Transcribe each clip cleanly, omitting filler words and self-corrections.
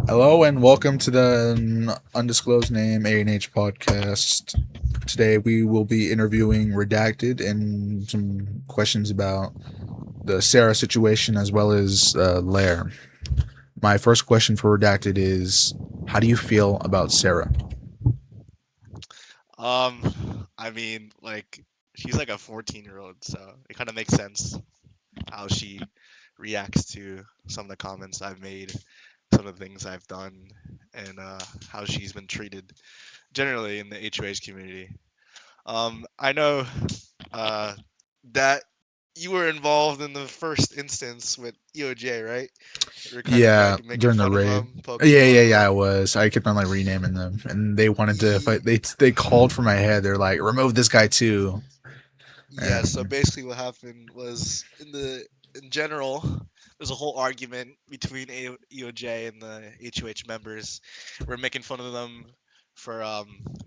Hello and welcome to the undisclosed name ANH podcast. Today we will be interviewing Redacted and some questions about the Sarah situation as well as Lair. My first question for Redacted is, how do you feel about Sarah? I mean, like she's like a 14-year-old, so it kind of makes sense how she reacts to some of the comments I've made, some of the things I've done, and how she's been treated generally in the HOH community. I know uh, that you were involved in the first instance with EOJ, right? You were kind of Yeah, like making during the fun of raid. them, poking Yeah, fun yeah, of yeah. I them. was. I kept on like renaming them, and they wanted to Ye- fight. They called for my head. They're like, remove this guy too. Yeah, so And basically what happened was in general, there's a whole argument between EOJ and the HOH members. We're making fun of them for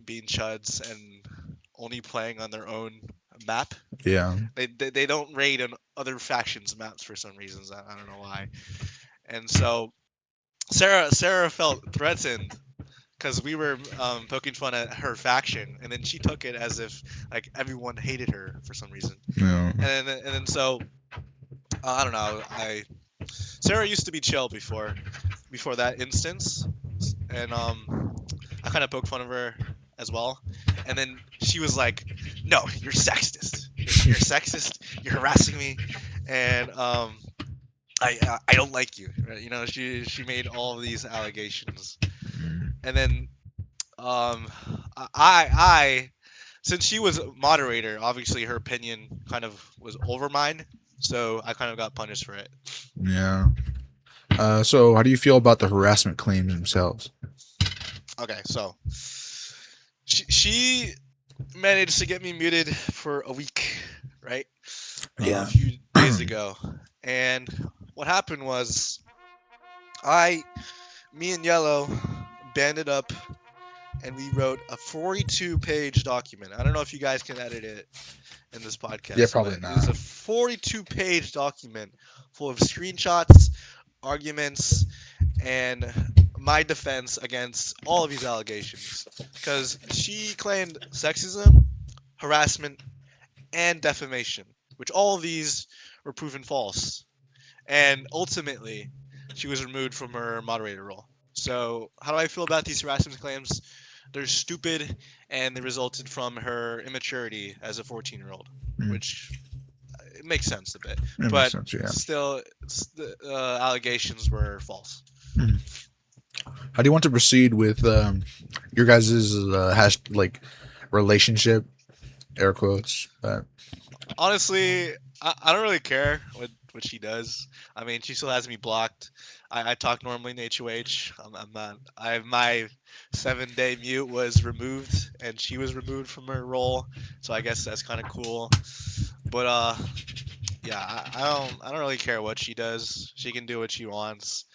being chuds and only playing on their own map. yeah, They don't raid on other factions' maps for some reasons. I don't know why. And so Sarah felt threatened because we were poking fun at her faction, and then she took it as if like everyone hated her for some reason. yeah, And then so I don't know. I Sarah used to be chill before that instance, and I kind of poked fun of her as well. And then she was like, "No, you're sexist. You're sexist. You're harassing me, and I don't like you." Right? You know, she made all of these allegations, and then um, I since she was moderator, obviously her opinion kind of was over mine, so I kind of got punished for it. yeah. So how do you feel about the harassment claims themselves? Okay, so she managed to get me muted for a week, right? A Yeah. few days ago, and what happened was I, me and Yellow, banded up and we wrote a 42-page document. I don't know if you guys can edit it in this Yeah, podcast, probably but it is not. a 42-page document full of screenshots, arguments, and my defense against all of these allegations. Because she claimed sexism, harassment, and defamation, which all of these were proven false. And ultimately, she was removed from her moderator role. So, how do I feel about these harassment claims? They're stupid, and they resulted from her immaturity as a 14-year-old, Mm, which it makes sense a bit. that makes But sense. Yeah. still, the allegations were false. Mm. How do you want to proceed with your guys' relationship? Air quotes. But Honestly, I don't really care what she does. I mean, she still has me blocked. I talk normally in HOH. I'm not. My 7-day mute was removed, and she was removed from her role. So I guess that's kind of cool. But yeah, I don't really care what she does. She can do what she wants.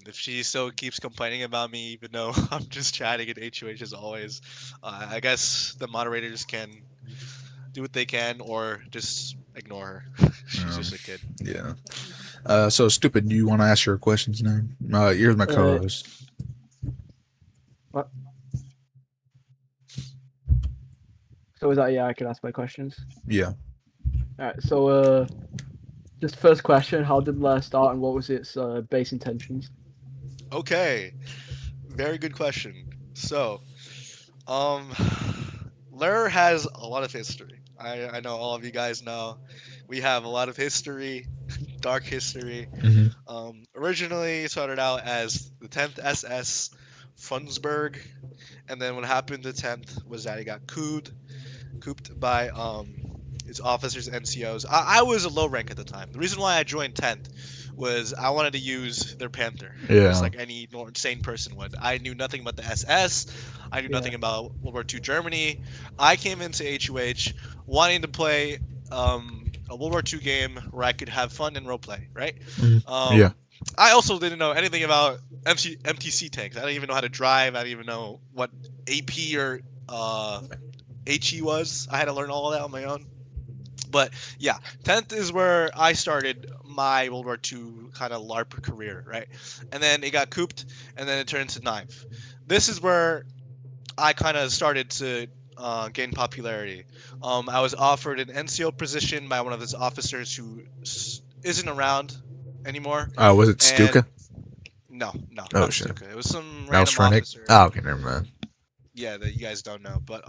If she still keeps complaining about me, even though I'm just chatting in HOH as always, I guess the moderators can do what they can or just ignore her. She's um, just a kid. yeah. So stupid. Do you want to ask your questions now? Here's my Uh, co-host. what? So is that yeah? I can ask my questions. Yeah. All right. So just first question: how did Lair start, and what was its base intentions? Okay, very good question. So, um, Lur has a lot of history. I know all of you guys know. We have a lot of history, dark history. Hmm. Originally it started out as the 10th SS Funsberg, and then what happened to 10th was that he got cooped by its officers, NCOs. I was a low rank at the time. The reason why I joined 10th was I wanted to use their Panther, just Yeah. like any sane person would. I knew nothing about the SS. I knew Yeah. nothing about World War II Germany. I came into HOH wanting to play a World War II game where I could have fun and roleplay, right? Mhm. Yeah. Um, I also didn't know anything about MTC tanks. I didn't even know how to drive. I didn't even know what AP or HE was. I had to learn all of that on my own. But yeah, 10th is where I started my World War II kind of LARP career, right? And then it got cooped, and then it turned into Ninth. This is where I kind of started to gain popularity. I was offered an NCO position by one of his officers who isn't around anymore, Was it and Stuka? no, no, Oh not shit, Stuka. It was some that was random Frennick. officer. Oh, okay, never mind. Yeah, that you guys don't know, but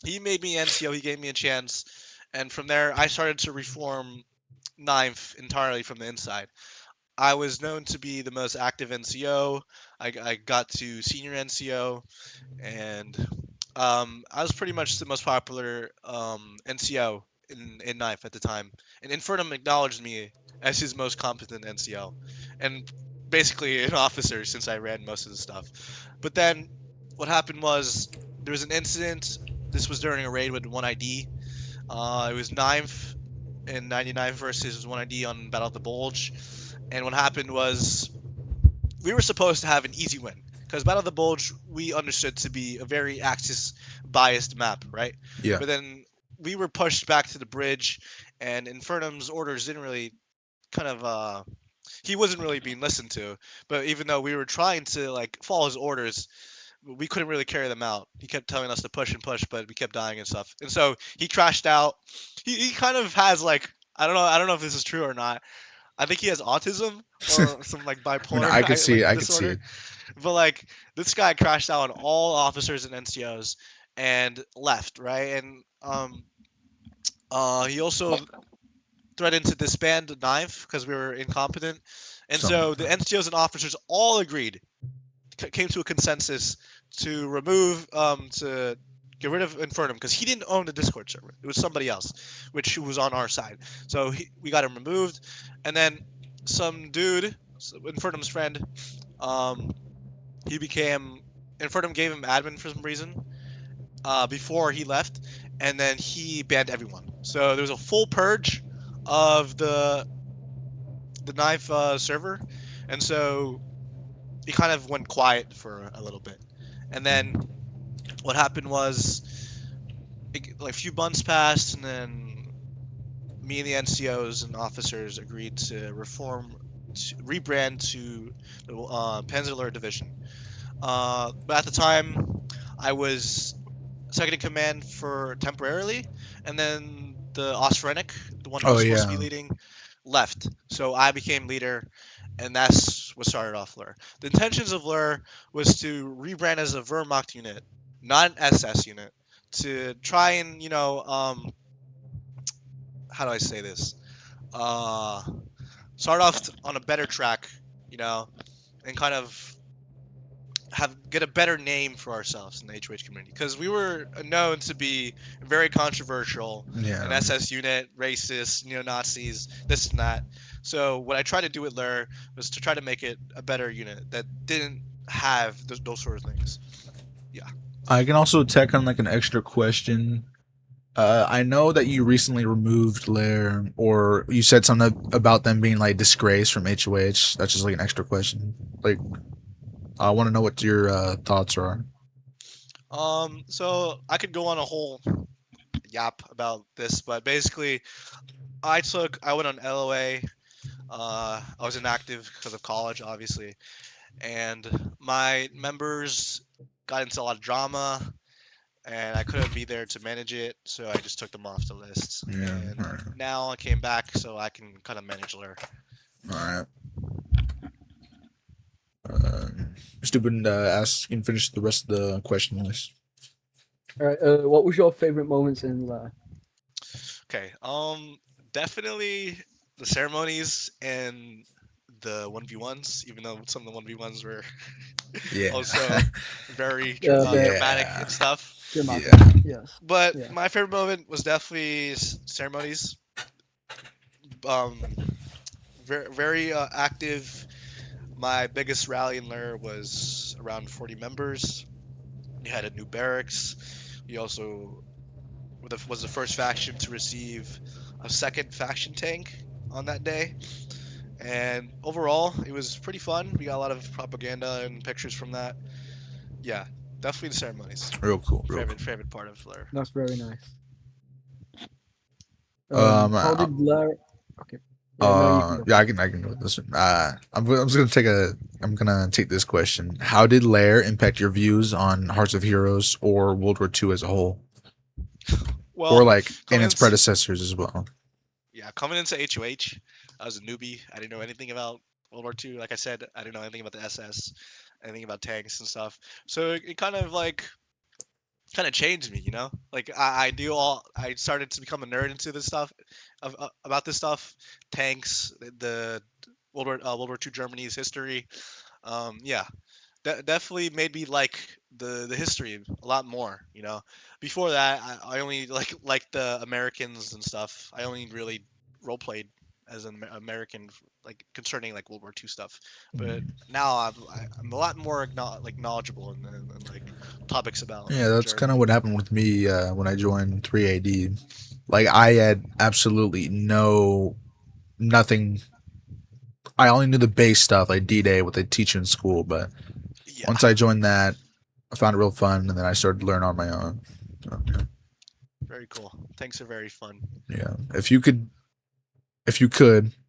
he made me NCO. He gave me a chance, and from there I started to reform Ninth entirely from the inside. I was known to be the most active NCO. I got to senior NCO, and I was pretty much the most popular NCO in Ninth at the time. And Infernum acknowledged me as his most competent NCO, and basically an officer since I ran most of the stuff. But then what happened was there was an incident. This was during a raid with 1ID. It was Ninth in 99 versus 1ID on Battle of the Bulge. And what happened was we were supposed to have an easy win because Battle of the Bulge we understood to be a very Axis biased map, right? Yeah. But then we were pushed back to the bridge, and Infernum's orders didn't really kind of he wasn't really being listened to. But even though we were trying to like follow his orders, we couldn't really carry them out. He kept telling us to push and push, but we kept dying and stuff. And so he crashed out. He kind of has like I don't know if this is true or not. I think he has autism or some like I mean, bipolar I could see it. like I could see disorder. it. But like this guy crashed out on all officers and NCOs and left, right? And he also threatened to disband the Ninth because we were incompetent. And Something so like the that. NCOs and officers all agreed, came to a consensus to remove to get rid of Infernum because he didn't own the Discord server. It was somebody else, which was on our side. So we got him removed, and then some dude, Infernum's friend, um, he became Infernum gave him admin for some reason before he left, and then he banned everyone. So there was a full purge of the Knife server, and so he kind of went quiet for a little bit, and then what happened was like a few months passed, and then me and the NCOs and officers agreed to rebrand to the Panzer Division. But at the time, I was second in command for temporarily, and then the Osrenic, the one who Oh was supposed to be yeah. leading, left. So I became leader, and that's what started off Lur. The intentions of Lur was to rebrand as a Wehrmacht unit, not an SS unit, to try and how do I say this? Uh, start off on a better track, you know, and kind of have get a better name for ourselves in the HOH community because we were known to be very controversial, an Yeah. SS unit, racist, neo Nazis, this and that. So what I tried to do with Lur was to try to make it a better unit that didn't have those sort of things. Yeah. I can also tack on like an extra question. I know that you recently removed Lair, or you said something about them being like disgraced from HOH. That's just like an extra question. Like, I want to know what your thoughts are. So I could go on a whole yap about this, but basically, I went on LOA. I was inactive because of college, obviously, and my members got into a lot of drama, and I couldn't be there to manage it, so I just took them off the list. Yeah. All And right. now I came back, so I can kind of manage Lure. All right. Stupid. Ask and finish the rest of the question list. All right. What was your favorite moments in Lair? Okay, definitely the ceremonies and the 1v1s, even though some of the 1v1s were Yeah. also very The dramatic Yeah. and stuff. dramatic. Yeah. Yes. But Yeah. my favorite moment was definitely ceremonies. Um, very active. My biggest rally in there was around 40 members. We had a new barracks. We also was the first faction to receive a second faction tank on that day. And overall, it was pretty fun. We got a lot of propaganda and pictures from that. Yeah, definitely the ceremonies. Real cool. Real Favorite cool. favorite part of Flare. That's very nice. Um. How uh, did Lair? Okay. Yeah, no, you can go Yeah, I first. can do this one. I'm just gonna I'm gonna take this question. How did Lair impact your views on Hearts of Heroes or World War II as a whole, or Well, like in coming its into predecessors as well? yeah, coming into HOH, I was a newbie. I didn't know anything about World War II. Like I said, I didn't know anything about the SS, anything about tanks and stuff. So it kind of like kind of changed me, you know. Like I do all. I started to become a nerd into this stuff, about this stuff, tanks, the World War II Germany's history. Yeah, definitely made me like the history a lot more. You know, before that, I only like the Americans and stuff. I only really role played as an American, like concerning like World War II stuff. But now I'm a lot more like knowledgeable in like topics about Yeah, that's kind of Germany. what happened with me when I joined 3AD. Like I had absolutely nothing. I only knew the base stuff like D-Day, what they teach you in school. But Yeah, once I joined that, I found it real fun, and then I started to learn on my own. So, yeah. very cool. Tanks are very fun. Yeah. If you could,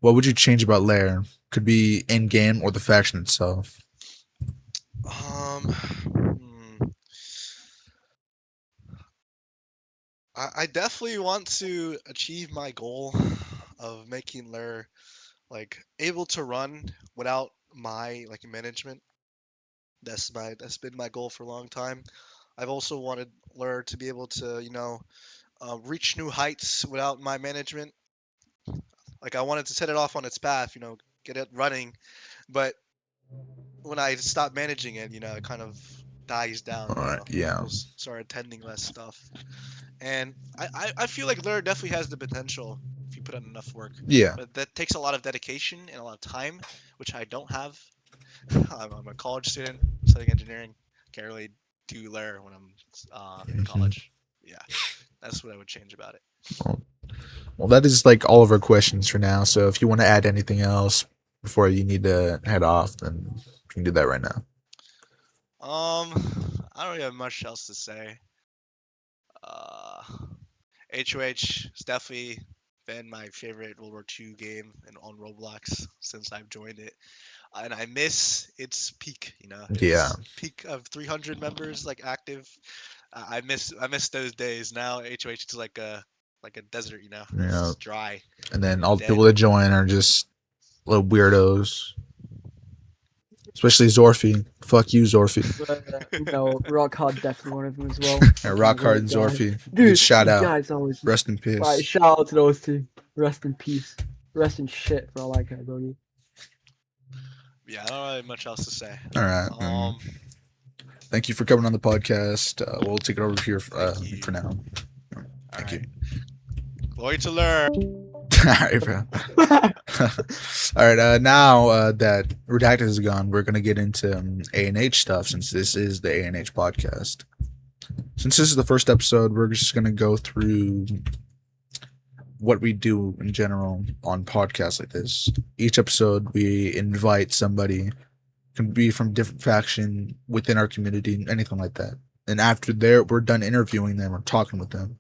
what would you change about Lair? Could be in game or the faction itself. Hmm. I definitely want to achieve my goal of making Lair like able to run without my like management. That's been my goal for a long time. I've also wanted Lur to be able to reach new heights without my management. Like I wanted to set it off on its path, get it running. But when I stop managing it, it kind of dies down. All right. Yeah. People start attending less stuff, and I feel like Lur definitely has the potential if you put in enough work. Yeah. But that takes a lot of dedication and a lot of time, which I don't have. I'm a college student studying engineering. Can't really do Lair when I'm in Hmm. college. Yeah, that's what I would change about it. Well, well, that is like all of our questions for now. So if you want to add anything else before you need to head off, then you can do that right now. I don't really have much else to say. Uh, HOH is definitely been my favorite World War II game and on Roblox since I've joined it, and I miss its peak. Yeah. Its peak of 300 members like active. I miss those days. Now HOH is like a desert. Yeah. It's dry And then and all the dead. people that join are just little weirdos. Especially Zorfi. Fuck you, Zorfi. Rock Hard definitely one of them as well. And Fucking Rock Hard and great guy, Zorfi. Good dude. shout These out. guys always Rest in right. peace. Shout out to those two. Rest in peace. Rest in shit for all I care, buddy. Yeah, I don't really have much else to say. All right. Thank you for coming on the podcast. We'll take it over here Thank you. for now. All Thank you. right, glory to learn. All right, bro. All right. Now that Redacted is gone, we're gonna get into ANH stuff since this is the ANH podcast. Since this is the first episode, we're just gonna go through what we do in general on podcasts like this. Each episode, we invite somebody, can be from different faction within our community, anything like that. And after we're done interviewing them or talking with them,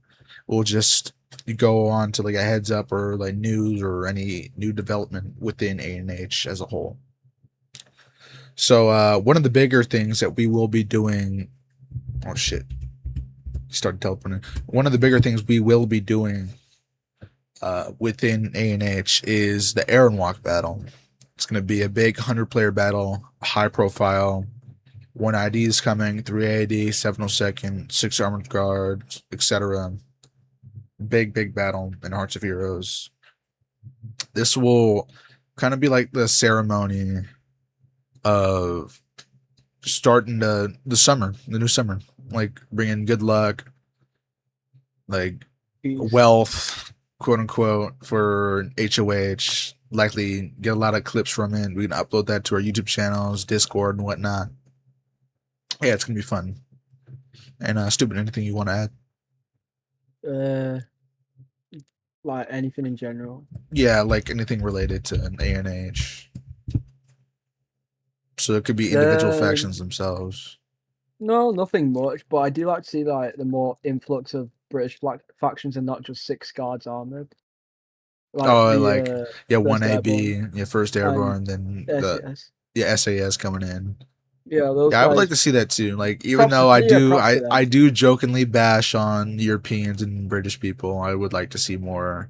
we'll just go on to like a heads up or like news or any new development within ANH as a whole. So one of the bigger things that we will be doing, oh shit, started teleporting. One of the bigger things we will be doing within ANH is the Aaron Walk battle. It's going to be a big 100-player battle, high profile. 1 ID is coming, 3 AD, 702nd, 6 armored guards, etc. Big battle in Hearts of Heroes. This will kind of be like the ceremony of starting the new summer. Like bringing good luck, like Peace. wealth, quote unquote, for HOH. Likely get a lot of clips from it. We can upload that to our YouTube channels, Discord, and whatnot. Yeah, it's gonna be fun. And stupid, anything you want to add? Uh, like anything in general. Yeah, like anything related to an ANH. So it could be individual Um, factions themselves. no, nothing much. But I do like to see like the more influx of British factions and not just 6 guards armored. like Oh, like yeah, one First Airborne AB, yeah, first and airborne, then the SAS. SAS coming in. Yeah, those Yeah, I would like guys. to see that too. Like, even Props, though yeah, props to them. I do jokingly bash on Europeans and British people, I would like to see more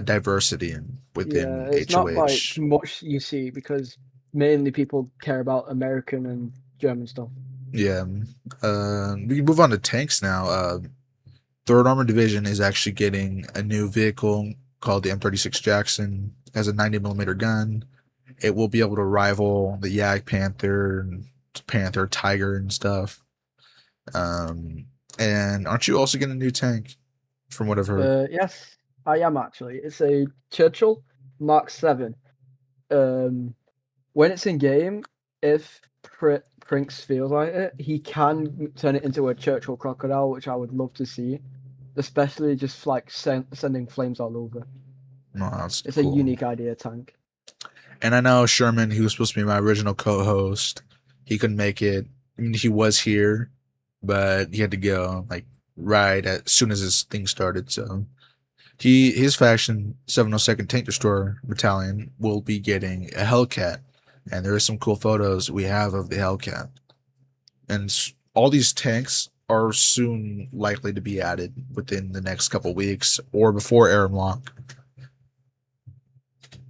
diversity Yeah, within it's not like HOH. much you see because mainly people care about American and German stuff. Yeah. We can move on to tanks now. Third Armored Division is actually getting a new vehicle called the M36 Jackson. It has a 90 millimeter gun. It will be able to rival the Yak Panther, and Panther, Tiger, and stuff. Um, and aren't you also getting a new tank? From what I've heard. Yes, I am actually. It's a Churchill Mark 7. When it's in game, if Prinks feels like it, he can turn it into a Churchill crocodile, which I would love to see, especially just like sending flames all over. No, that's It's a cool. unique idea tank. And I know Sherman, he was supposed to be my original co-host. He couldn't make it. I mean, he was here, but he had to go like right as soon as his thing started. So his faction 702nd Tank Destroyer Battalion will be getting a Hellcat, and there are some cool photos we have of the Hellcat. And all these tanks are soon likely to be added within the next couple weeks or before Aram Lock.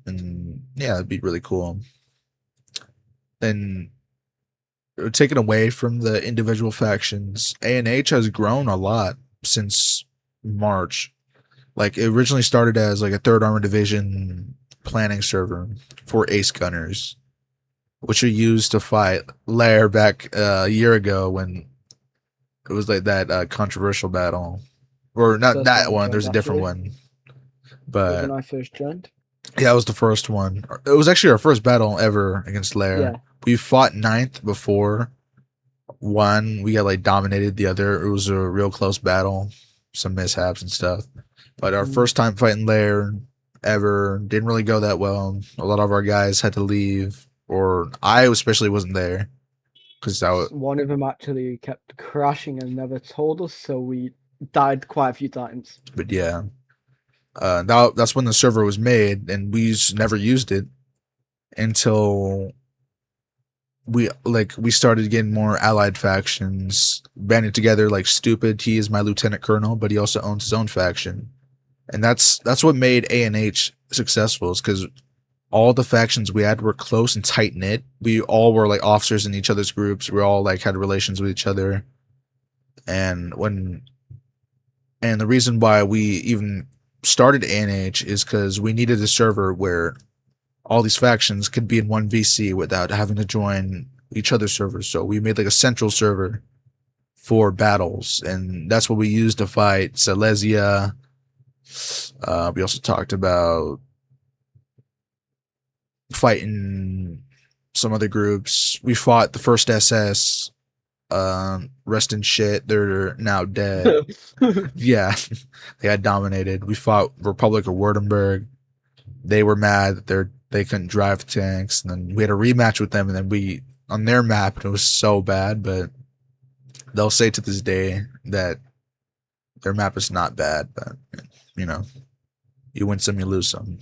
And yeah, it'd be really cool. Then taken away from the individual factions, ANH has grown a lot since March. Like, it originally started as like a third armored division planning server for ace gunners, which we used to fight Lair back a year ago when it was like that controversial battle, or not First one that I one. joined There's a different actually. one, It was when but I first joined. yeah, it was the first one. It was actually our first battle ever against Lair. Yeah. We fought ninth before. One, we got like dominated. The other, it was a real close battle, some mishaps and stuff. But our first time fighting Lair ever didn't really go that well. A lot of our guys had to leave, or I especially wasn't there because One of them actually kept crashing and never told us, so we died quite a few times. But yeah, that's when the server was made, and we just never used it until we started getting more allied factions banding together like stupid. He is my lieutenant colonel, but he also owns his own faction, and that's what made ANH successful. Is because all the factions we had were close and tight knit. We all were like officers in each other's groups. We all like had relations with each other, and the reason why we even started ANH is because we needed a server where all these factions could be in one VC without having to join each other's servers. So we made like a central server for battles, and that's what we used to fight Silesia. We also talked about fighting some other groups. We fought the first SS. Rest in shit. They're now dead. Yeah, they had dominated. We fought Republic of Württemberg. They were mad that they couldn't drive tanks, and then we had a rematch with them, and then we on their map, and it was so bad, but they'll say to this day that their map is not bad, but you know, you win some, you lose some.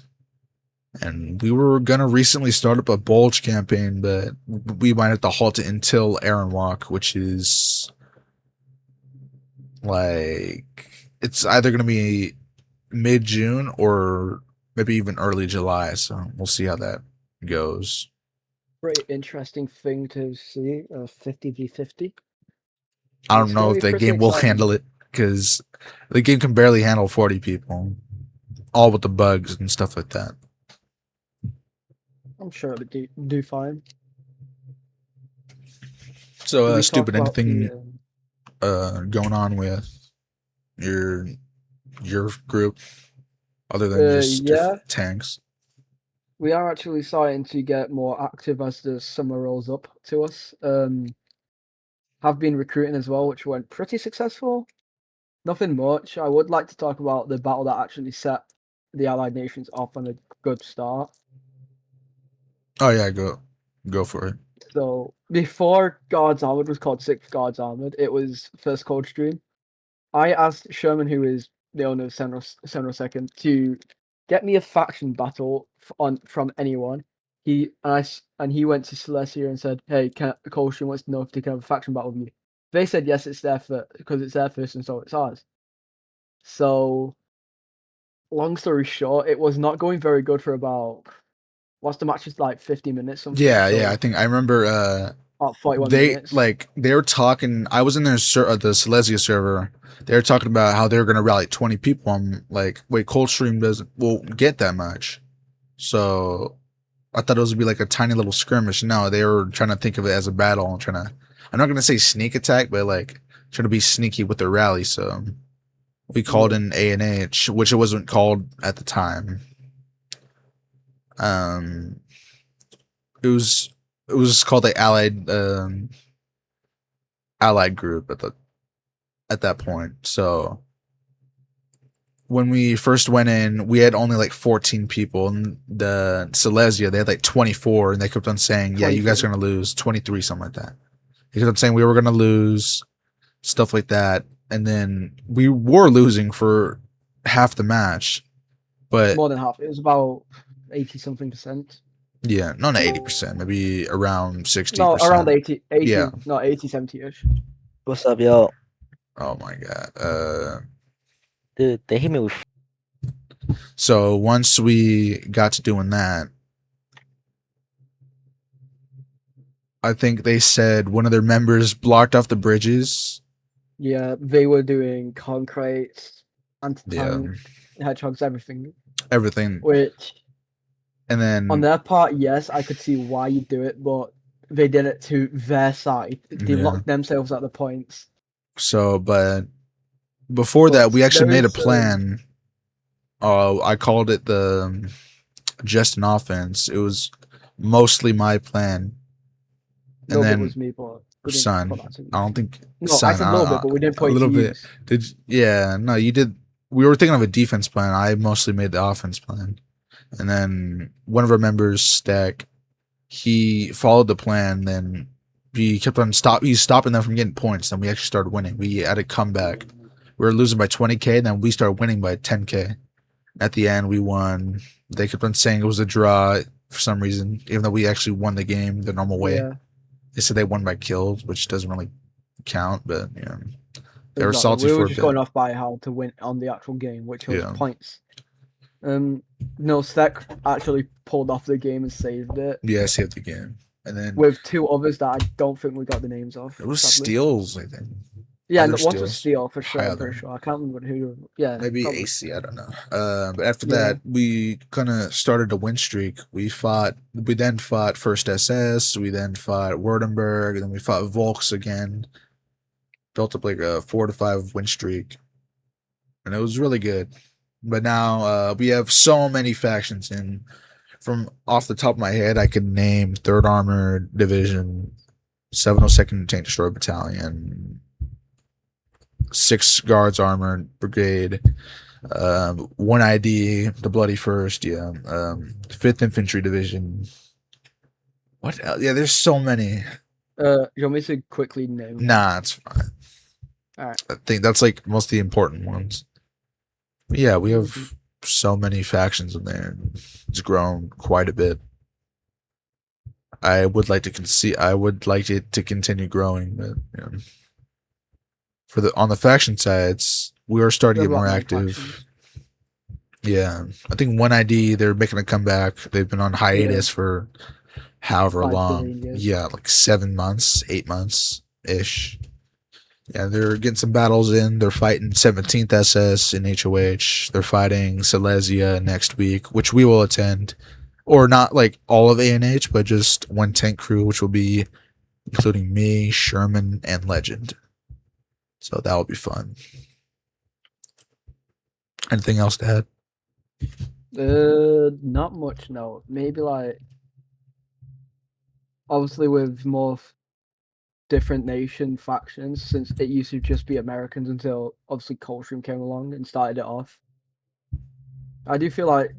And we were gonna recently start up a bulge campaign, but we might have to halt it until Aaron Walk, which is like it's either gonna be mid June or maybe even early July. So we'll see how that goes. Pretty interesting thing to see, 50v50. I don't It's know gonna if be the pretty game will exciting. handle it because the game can barely handle 40 people, all with the bugs and stuff like that. I'm sure it'll do fine. So, Did we talk stupid. about Anything the? going on with your your group other than just Yeah, tanks? we are actually starting to get more active as the summer rolls up to us. Have been recruiting as well, which went pretty successful. Nothing much. I would like to talk about the battle that actually set the Allied nations off on a good start. Oh yeah, go for it. So before Guards Armored was called Sixth Guards Armored, it was First Coldstream. I asked Sherman, who is the owner of Senro Second, to get me a faction battle from anyone. He went to Celestia and said, "Hey, Colshin wants to know if they can have a faction battle with you." They said yes, it's their because it's their first, and so it's ours. So, long story short, it was not going very good for about. What's the match? Is like 50 minutes something. Yeah, So yeah. I think I remember. about 41 They minutes. they were talking. I was in their the Silesia server. They were talking about how they were gonna rally 20 people. I'm like, wait, Coldstream doesn't won't get that much. So I thought it was gonna be like a tiny little skirmish. No, they were trying to think of it as a battle and trying to. I'm not gonna say sneak attack, but like trying to be sneaky with their rally. So we called Yeah. in ANH, which it wasn't called at the time. Um, it was called the Allied group at that point. So when we first went in, we had only like 14 people. And the Silesia, they had like 24, and they kept on saying, "Yeah, you guys are 23. gonna lose 23, something like that." They kept on saying we were gonna lose stuff like that, and then we were losing for half the match. But More than half. It was about 80 something percent. yeah, not 80%, maybe around 60%. No, around 80, Yeah. no, 80, 70-ish. What's up, yo? Oh my god. Dude, they hit me with So once we got to doing that, I think they said one of their members blocked off the bridges. Yeah, they were doing concrete, Yeah, anti-tank, hedgehogs, everything. everything. Which, And then on their part, yes, I could see why you do it, but they did it to their side. They Yeah. locked themselves at the points. So, but before But that, we actually there made a is, plan. I called it the just an offense. It was mostly my plan. And little bit then was me, but we didn't Son, put that to use. I don't think No, I Son. said a little bit, but we didn't A put it little to bit. use. Yeah, no, you did. We were thinking of a defense plan. I mostly made the offense plan. And then one of our members, Stack, he followed the plan. Then he kept on he's stopping them from getting points. Then we actually started winning. We had a comeback. We were losing by 20K. Then we started winning by 10K. At the end, we won. They kept on saying it was a draw for some reason, even though we actually won the game the normal way. Yeah, They said they won by kills, which doesn't really count, but yeah. They were exactly. salty We for were a just bit. going off by how to win on the actual game, which was Yeah. points. No, Stack actually pulled off the game and saved it Yeah, saved the game. And then with two others that I don't think we got the names of. it was sadly. Steals, I think. Yeah, other no, one was steals. Steel for sure. High I'm other. pretty sure. I can't remember who. Yeah, Maybe probably. AC, I don't know. But after Yeah. that, we kind of started a win streak. We then fought First SS, we then fought Wurtemberg, and then we fought Volks again. Built up like a 4 to 5 win streak. And it was really good. But now we have so many factions in. From off the top of my head, I could name 3rd Armored Division, 702nd Tank Destroyer Battalion, 6 Guards Armored Brigade, 1 ID, the Bloody First, yeah, 5th Infantry Division. What else? Yeah, there's so many. You want me to quickly name? Nah, it's fine. Alright. I think that's like most of the important ones. But yeah, we have so many factions in there. It's grown quite a bit. I would like it to continue growing, but you know, on the faction sides, we are starting to get more active. Yeah, I think 1ID, they're making a comeback. They've been on hiatus for however 5 long. billion years. Yeah, like 7 months, 8 months ish. Yeah, they're getting some battles in. They're fighting 17th SS in HOH. They're fighting Silesia next week, which we will attend. Or not like all of ANH, but just one tank crew, which will be including me, Sherman, and Legend. So that will be fun. Anything else to add? Not much. No, maybe like obviously with more different nation factions, since it used to just be Americans until obviously Coldstream came along and started it off. I do feel like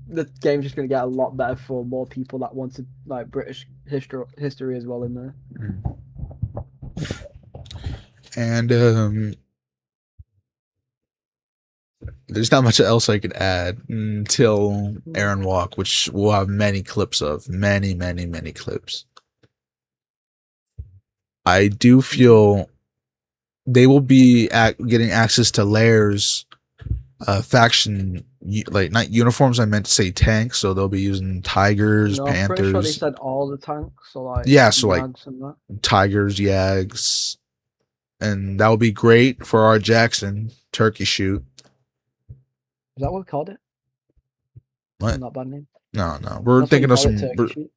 the game's just gonna get a lot better for more people that wanted like British history as well in there. And There's not much else I could add until Aaron Walk, which we'll have many clips of. Many, many, many clips. I do feel they will be getting access to Lairs faction, like not uniforms. I meant to say tanks, so they'll be using Tigers, No, I'm pretty sure they Panthers. said all the tanks, so like Yeah, so like Yags and that. Tigers, Yags, and that will be great for our Jackson turkey shoot. Is that what we called it? What? Not bad name. No, we're That's what thinking you of call it, some. turkey shoot?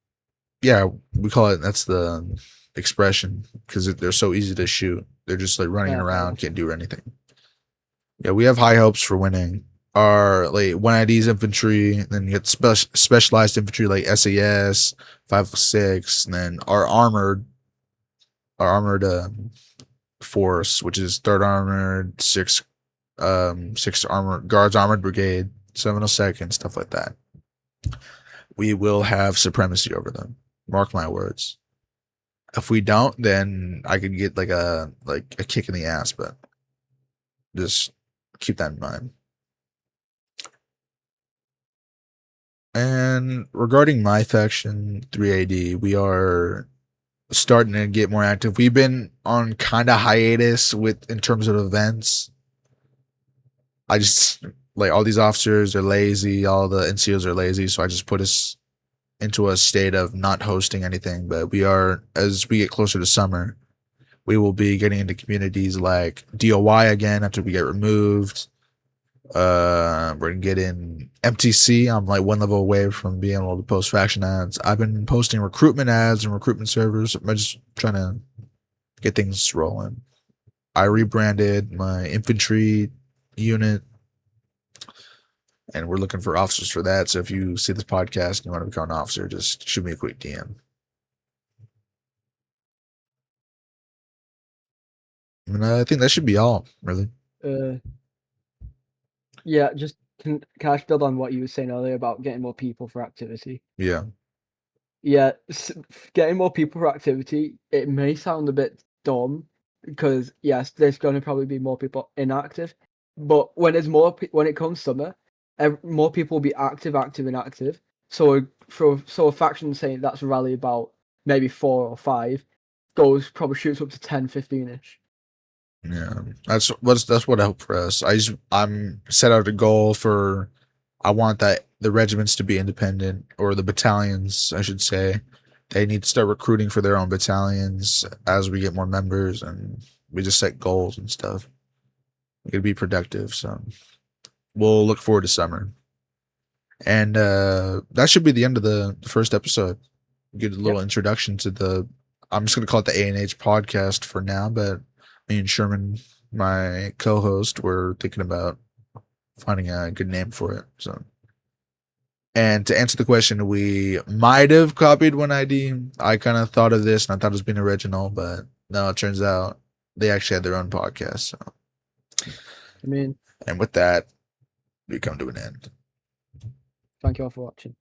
Yeah, we call it. That's the expression because they're so easy to shoot. They're just like running Yeah, fair around, enough. can't do anything. Yeah, we have high hopes for winning. Our like 1ID's infantry, then you get specialized infantry like SAS, 506, and then our armored force, which is third armored, six armored guards, armored brigade, 702nd, stuff like that. We will have supremacy over them. Mark my words. If we don't, then I could get like a kick in the ass, but just keep that in mind. And regarding my faction 3AD, we are starting to get more active. We've been on kind of hiatus with in terms of events. I just like all these officers are lazy, all the NCOs are lazy, so I just put us into a state of not hosting anything. But we are, as we get closer to summer, we will be getting into communities like DOY again after we get removed. We're gonna get in MTC. I'm like one level away from being able to post faction ads. I've been posting recruitment ads and recruitment servers. I'm just trying to get things rolling. I rebranded my infantry unit, and we're looking for officers for that. So if you see this podcast and you want to become an officer, just shoot me a quick DM. And I think that should be all, really. Yeah, just can I just build on what you were saying earlier about getting more people for activity? Yeah. Yeah, getting more people for activity, it may sound a bit dumb because yes, there's going to probably be more people inactive, but when there's when it comes summer, more people will be active, inactive. So a faction saying that's a rally about maybe 4 or 5 goes probably shoots up to 10, 15-ish. Yeah, that's what I hope for us. I'm set out a goal for. I want that the regiments to be independent, or the battalions, I should say. They need to start recruiting for their own battalions as we get more members, and we just set goals and stuff. We could be productive, so we'll look forward to summer. And that should be the end of the first episode. Get a little introduction to the. I'm just gonna call it the ANH podcast for now, but me and Sherman, my co-host, were thinking about finding a good name for it. So, and to answer the question, we might have copied 1ID. I kind of thought of this and I thought it was being original, but no, it turns out they actually had their own podcast. So, I mean, and with that, we come to an end. thank you all for watching.